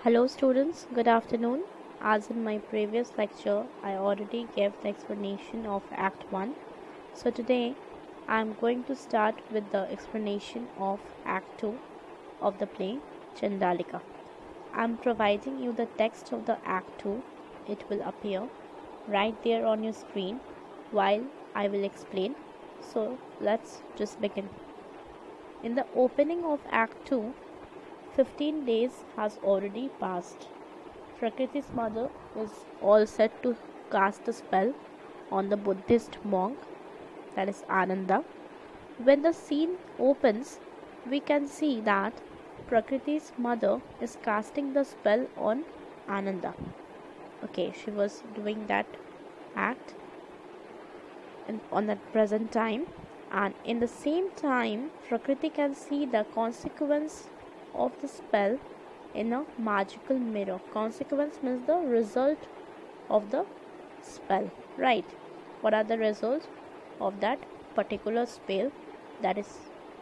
Hello students, good afternoon. As in my previous lecture, I already gave the explanation of Act 1. So today, I am going to start with the explanation of Act 2 of the play Chandalika. I am providing you the text of the Act 2. It will appear right there on your screen while I will explain. So let's just begin. In the opening of Act 2, 15 days has already passed. Prakriti's mother is all set to cast a spell on the Buddhist monk, that is Ananda. When the scene opens, we can see that Prakriti's mother is casting the spell on Ananda. Okay, she was doing that act on that present time, and in the same time, Prakriti can see the consequence of the spell in a magical mirror. Consequence means the result of the spell, right? What are the results of that particular spell that is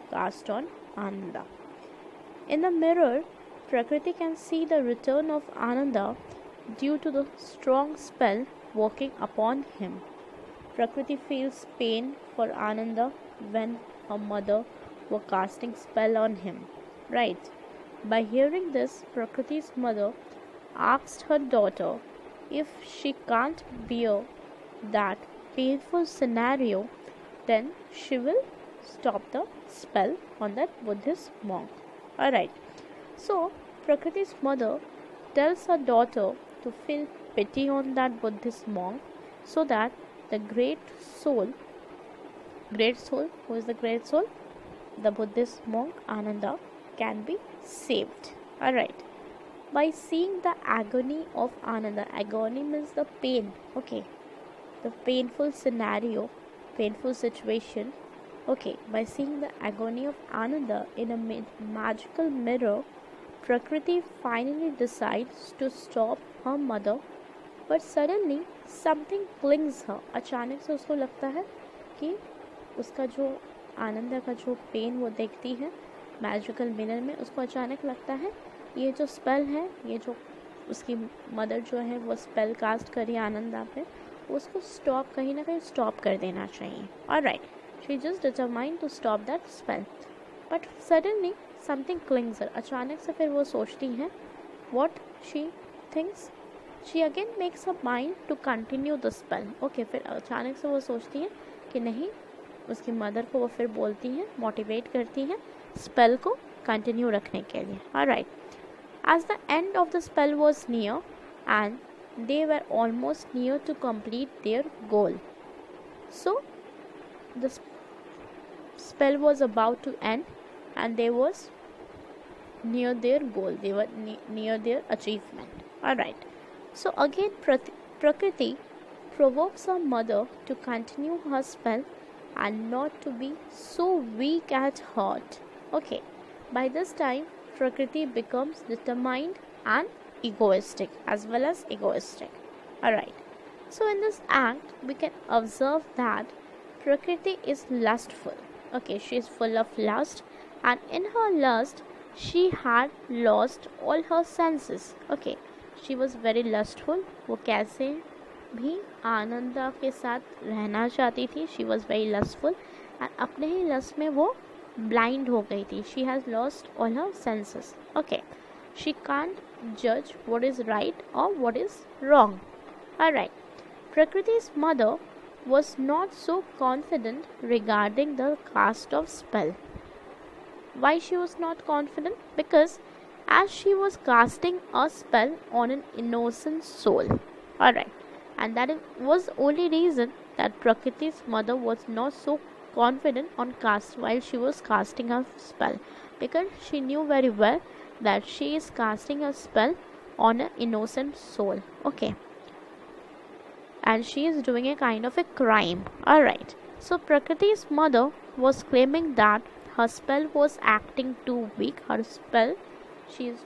cast on Ananda? In the mirror, Prakriti can see the return of Ananda due to the strong spell working upon him. Prakriti feels pain for Ananda when her mother was casting spell on him, right? By hearing this, Prakriti's mother asked her daughter if she can't bear that painful scenario, then she will stop the spell on that Buddhist monk. Alright, so Prakriti's mother tells her daughter to feel pity on that Buddhist monk so that the great soul, who is the great soul? The Buddhist monk Ananda can be saved. Alright. By seeing the agony of Ananda, agony means the pain, okay, the painful scenario, painful situation, okay, by seeing the agony of Ananda in a magical mirror, Prakriti finally decides to stop her mother, but suddenly something clings her. अचानक से उसको लगता है कि उसका जो आनंदा का जो पेन वो देखती है मैजिकल मिरर में, उसको अचानक लगता है ये जो स्पेल है, ये जो उसकी मदर जो है वो स्पेल कास्ट करी आनंदा पे, उसको स्टॉप, कहीं ना कहीं स्टॉप कर देना चाहिए. Alright, she just determined to stop that spell, but suddenly something clings her. अचानक से फिर वो सोचती हैं, what she thinks, she again makes a mind to continue the spell. Okay, फिर अचानक से वो सोचती हैं कि नहीं, उसकी मदर को वो फिर बोलती हैं, मोटिवेट करती हैं स्पेल को कंटिन्यू रखने के लिए. Alright, as the end of the spell was near end they were almost near to complete their goal. So the spell was about to end and they was near their goal, they were near their achievement. Alright, so again Prakriti provokes her mother to continue her spell and not to be so weak at heart. Okay, by this time Prakriti becomes determined and egoistic as well as egoistic. Alright, so in this act we can observe that Prakriti is lustful. Okay, she is full of lust, and in her lust she had lost all her senses. Okay, she was very lustful. वो कैसे भी आनंदा के साथ रहना चाहती थी. She was very lustful and अपने ही lust में वो blind हो गई थी. She has lost all her senses. Okay, she can't judge what is right or what is wrong. Alright, Prakriti's mother was not so confident regarding the cast of spell. Why she was not confident? Because as she was casting a spell on an innocent soul. Alright, and that was the only reason that Prakriti's mother was not so confident on cast while she was casting a spell, because she knew very well that she is casting a spell on an innocent soul. Okay, and she is doing a kind of a crime. Alright, so Prakriti's mother was claiming that her spell was acting too weak. Her spell, she is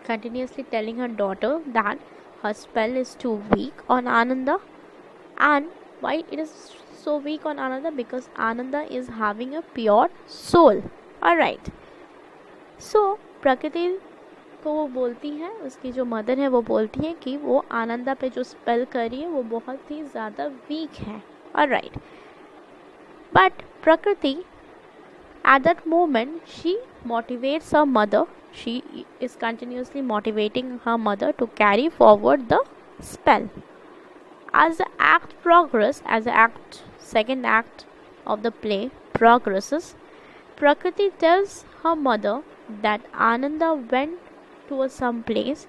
continuously telling her daughter that her spell is too weak on Ananda. And why it is so weak on Ananda? Because Ananda is having a pure soul. Alright, so Prakriti को वो बोलती है, उसकी जो mother है वो बोलती है कि वो आनंदा पे जो स्पेल कर रही है वो बहुत ही ज़्यादा वीक है. ऑलराइट, बट प्रकृति at that moment she motivates her mother. She is continuously motivating her mother to carry forward the spell. As the act progresses, as the second act of the play progresses, Prakriti tells her mother that Ananda went to some place.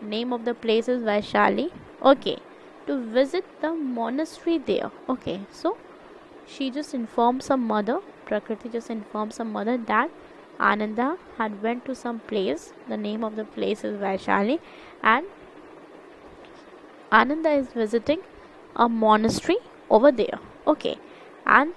Name of the place is Vaishali. Okay, to visit the monastery there. Okay, so she just informs her mother. Prakriti just informs her mother that Ananda had went to some place. The name of the place is Vaishali, and Ananda is visiting a monastery over there. Okay, and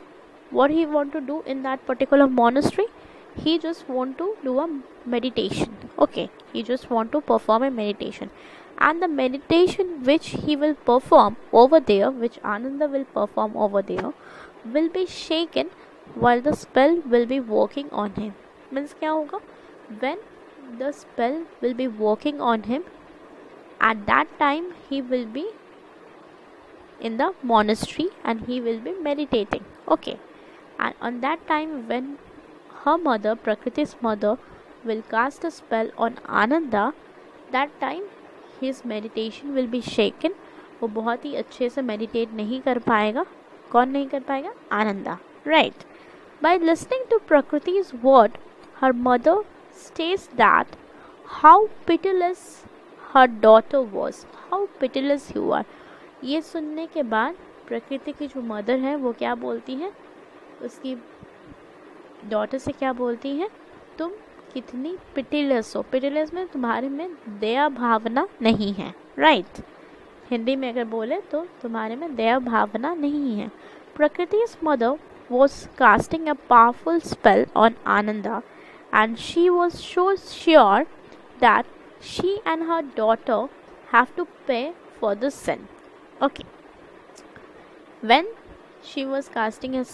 what he want to do in that particular monastery? He just want to do a meditation. Okay, he just want to perform a meditation, and the meditation which he will perform over there, which Ananda will perform over there, will be shaken while the spell will be working on him. Means क्या होगा? When the spell will be working on him, at that time he will be in the monastery and he will be meditating. Okay, and on that time when her mother, Prakriti's mother, will cast a spell on Ananda, that time his meditation will be shaken. वो बहुत ही अच्छे से meditate नहीं कर पाएगा. कौन नहीं कर पाएगा? Ananda. Right. By listening to Prakriti's word, her mother states that how pitiless her daughter was. How pitiless you are. ये सुनने के बाद प्रकृति की जो मदर है वो क्या बोलती है? उसकी डॉटर से क्या बोलती है? तुम कितनी पिटिलेस हो. पिटिलेस में तुम्हारे में दया भावना नहीं है. राइट. हिंदी में अगर बोले तो तुम्हारे में दया भावना नहीं है. Prakriti's mother was casting a powerful spell on Ananda, and she was so sure that she and her daughter have to pay for the sin. Okay. When she was casting a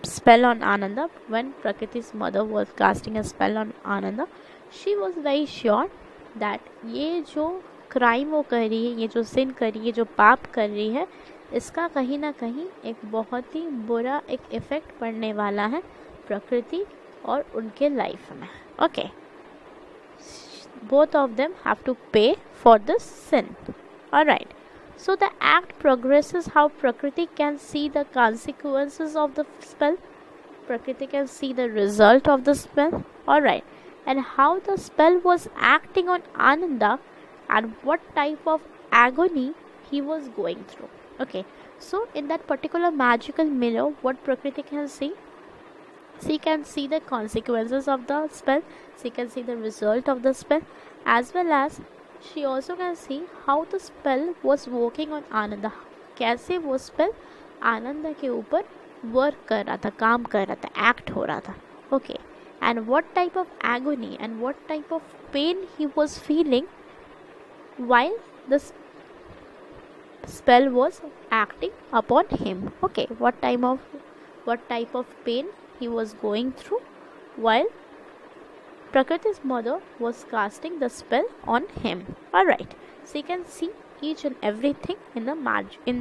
spell on Ananda, when Prakriti's mother was casting a spell on Ananda, she was very sure that ये जो crime वो कर रही है, ये जो सिन कर रही है, जो पाप कर रही है, इसका कहीं ना कहीं एक बहुत ही बुरा एक इफ़ेक्ट पड़ने वाला है प्रकृति और उनके लाइफ में. Okay, both of them have to pay for this sin. Alright, so the act progresses how Prakriti can see the consequences of the spell. Prakriti can see the result of the spell. Alright, and how the spell was acting on Ananda and what type of agony he was going through. Okay, so in that particular magical mirror, what Prakriti can see? She can see the consequences of the spell. She can see the result of the spell, as well as she also can see how the spell was working on Ananda. कैसे वो spell आनंद के ऊपर work कर रहा था, काम कर रहा था, एक्ट हो रहा था. Okay, and what type of agony and what type of pain he was feeling while the spell was acting upon him. Okay, what type of pain he was going through while Prakriti's mother was casting the spell on him. Alright, so you can see each and everything in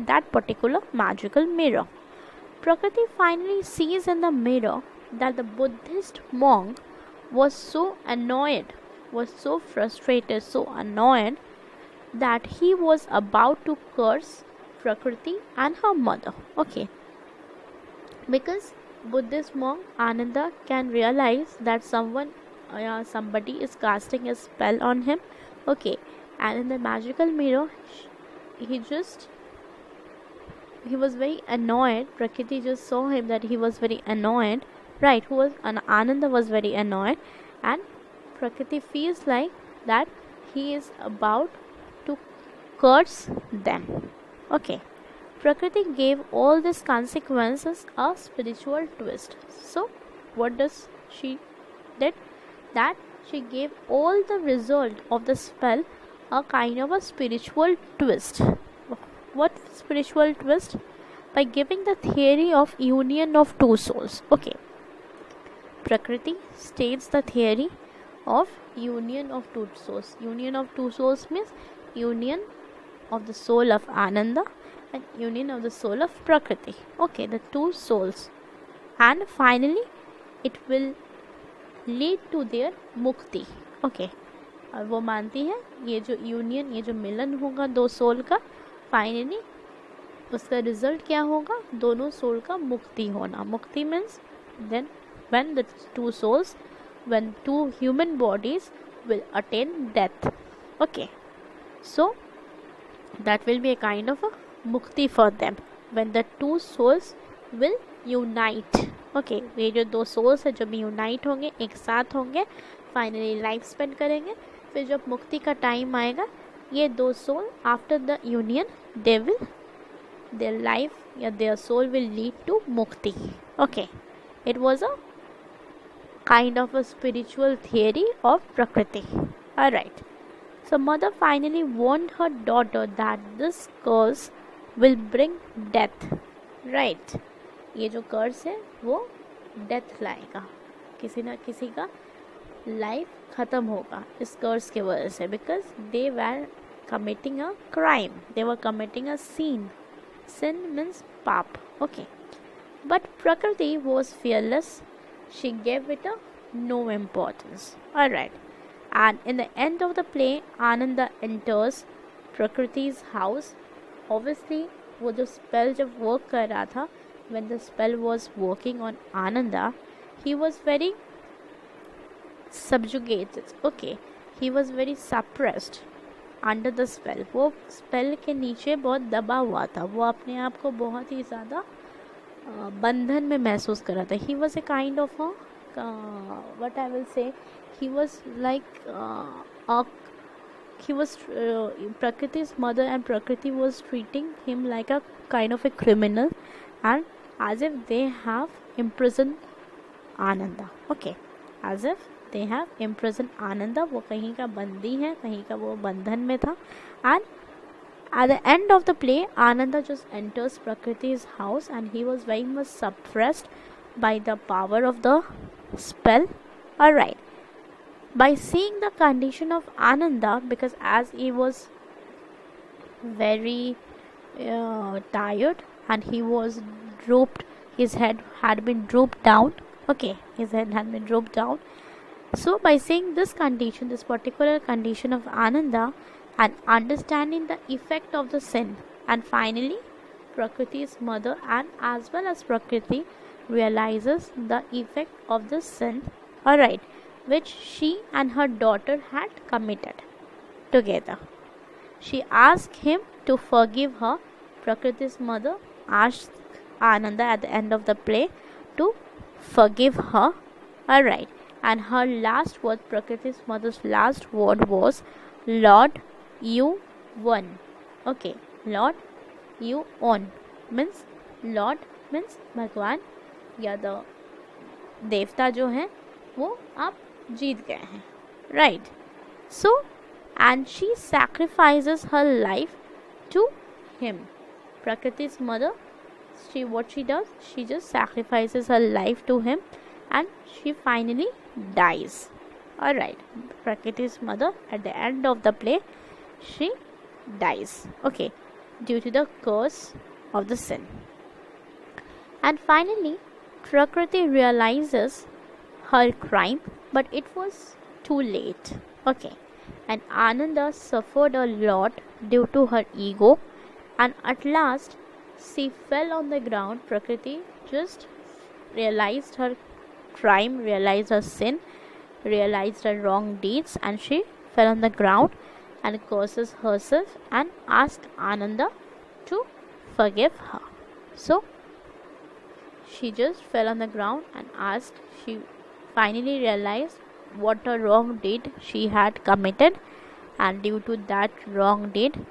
that particular magical mirror. Prakriti finally sees in the mirror that the Buddhist monk was so annoyed, was so frustrated, so annoyed that he was about to curse Prakriti and her mother. Okay, because Buddhist monk Ananda can realize that somebody is casting a spell on him. Okay, and in the magical mirror he was very annoyed. Prakriti just saw him that he was very annoyed. Right, Ananda was very annoyed, and Prakriti feels like that he is about to curse them. Okay, Prakriti gave all these consequences a spiritual twist. So what does she did? That she gave all the result of the spell a kind of a spiritual twist. What spiritual twist? By giving the theory of union of two souls. Okay, Prakriti states the theory of union of two souls. Union of two souls means union of the soul of Ananda and union of the soul of Prakriti. Okay, the two souls. And finally, it will lead to their mukti. Okay, और वो मानती है ये जो union, ये जो मिलन होगा दो सोल का, फाइनली उसका रिजल्ट क्या होगा, दोनों सोल का मुक्ति होना. मुक्ति means then when the two souls, when two human bodies will attain death. Okay, so that will be a kind of a mukti for them when the two souls will unite. Okay, ये जो दो souls है जब unite होंगे, एक साथ होंगे, finally life spend करेंगे, फिर जब मुक्ति का टाइम आएगा, ये दो soul after the union they will, their life या their soul will lead to mukti. Okay, it was a kind of a spiritual theory of Prakriti. Alright, so mother finally warned her daughter that this curse will bring death. Right, ये जो कर्स है वो death लाएगा, किसी ना किसी का life ख़त्म होगा इस कर्स के वजह से, because they were committing a crime, they were committing a sin. Sin means पाप. Okay, but Prakriti was fearless. She gave it a no importance. Alright, and in the end of the play, Ananda enters Prakriti's house. Obviously, वो जो spell जब work कर रहा था, when the spell was working on Ananda, he was very subjugated. Okay, he was very suppressed under the spell. वो spell के नीचे बहुत दबा हुआ था, वो अपने आप को बहुत ही ज़्यादा बंधन में महसूस कर रहा था. He was a kind of what I will say, he was like he was Prakriti's mother, and Prakriti was treating him like a kind of a criminal, and as if they have imprisoned Ananda. Okay, as if they have imprisoned Ananda. वो कहीं का बंदी है, कहीं का वो बंधन में था. And at the end of the play, Ananda just enters Prakriti's house, and he was very much suppressed by the power of the spell. Alright, by seeing the condition of Ananda, because as he was very tired and he was drooped, his head had been drooped down. Okay, his head had been drooped down. So by seeing this condition, this particular condition of Ananda, and understanding the effect of the sin, and finally Prakriti's mother and as well as Prakriti realizes the effect of the sin, alright, which she and her daughter had committed together. She asked him to forgive her. Prakriti's mother asked Ananda at the end of the play to forgive her. Alright, and her last word, Prakriti's mother's last word was, Lord, you won. Okay, Lord, you won means, Lord means भगवान या the देवता जो हैं वो आप जीत गए हैं. Right, so and she sacrifices her life to him. Prakriti's mother, what she does, she just sacrifices her life to him, and she finally dies. Alright, Prakriti's mother at the end of the play, she dies. Okay, due to the curse of the sin. And finally, Prakriti realizes her crime, but it was too late. Okay, and Ananda suffered a lot due to her ego, and at last she fell on the ground. Prakriti just realized her crime, realized her sin, realized her wrong deeds, and she fell on the ground and curses herself and asked Ananda to forgive her. So she just fell on the ground and asked, she finally realized what a wrong deed she had committed, and due to that wrong deed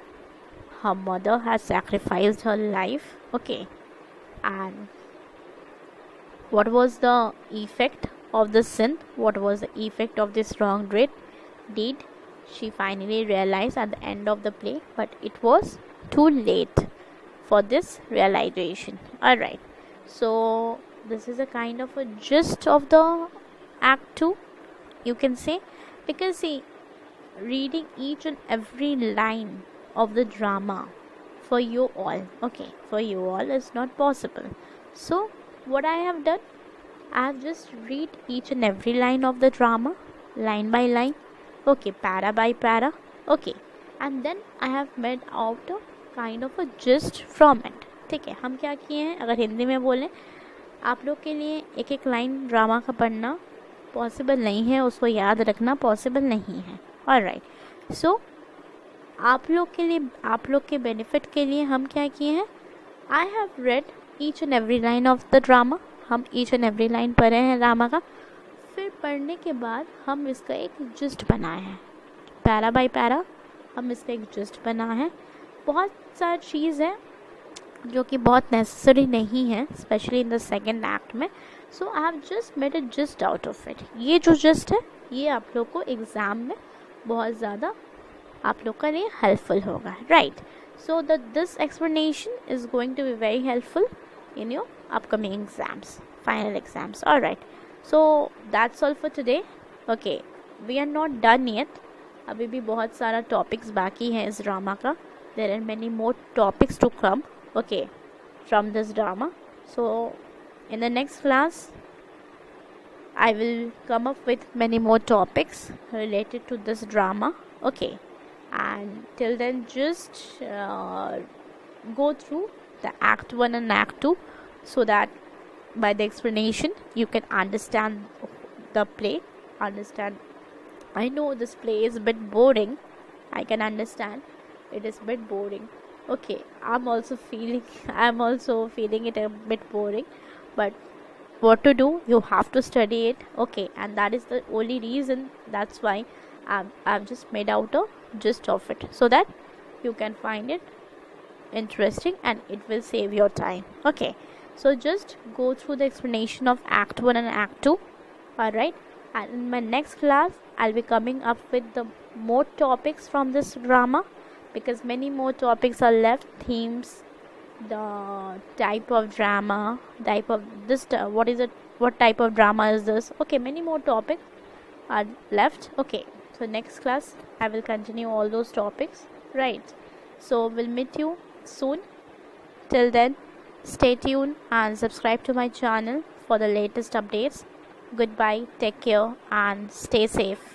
her mother has sacrificed her life. Okay, and what was the effect of the sin? What was the effect of this wrong deed? She finally realized at the end of the play, but it was too late for this realization. Alright, so this is a kind of a gist of the act 2, you can say. Because see, reading each and every line of the drama for you all, okay, for you all is not possible. So what I have done, I have just read each and every line of the drama, line by line, okay, para by para, okay, and then I have made out a kind of a gist from it. ठीक है, हम क्या किए हैं, अगर हिंदी में बोलें, आप लोग के लिए एक एक लाइन ड्रामा का पढ़ना पॉसिबल नहीं है, उसको याद रखना पॉसिबल नहीं है. ऑलराइट, सो आप लोग के लिए, आप लोग के बेनिफिट के लिए हम क्या किए हैं, I have read each and every line of the drama. हम ईच एंड एवरी लाइन पढ़े हैं ड्रामा का. फिर पढ़ने के बाद हम इसका एक जिस्ट बनाए हैं, पैरा बाय पैरा हम इसका एक जिस्ट बनाए हैं. बहुत सारी चीज़ है जो कि बहुत नेसेसरी नहीं है, specially in the second act में. So I have just made a gist out of it. ये जो जिस्ट है ये आप लोग को एग्ज़ाम में बहुत ज़्यादा आप लोग का लिए हेल्पफुल होगा, right. So this explanation is going to be very helpful in your upcoming exams, final exams. All right, so that's all for today. Okay, we are not done yet. अभी भी बहुत सारा टॉपिक्स बाकी हैं इस drama का. There are many more topics to come, okay, from this drama. So in the next class I will come up with many more topics related to this drama, okay, and till then just go through the act 1 and act 2 so that by the explanation you can understand the play. Understand, I know this play is a bit boring, I can understand it is a bit boring, okay, I'm also feeling it a bit boring, but what to do, you have to study it, okay, and that is the only reason, that's why I've just made out a gist of it so that you can find it interesting and it will save your time, okay. So just go through the explanation of act 1 and act 2. All right, and in my next class I'll be coming up with the more topics from this drama, because many more topics are left, themes, the type of drama, type of this, what is it, what type of drama is this, okay, many more topics are left, okay. So next class I will continue all those topics, right. So we'll meet you soon. Till then, stay tuned and subscribe to my channel for the latest updates. Goodbye, take care and stay safe.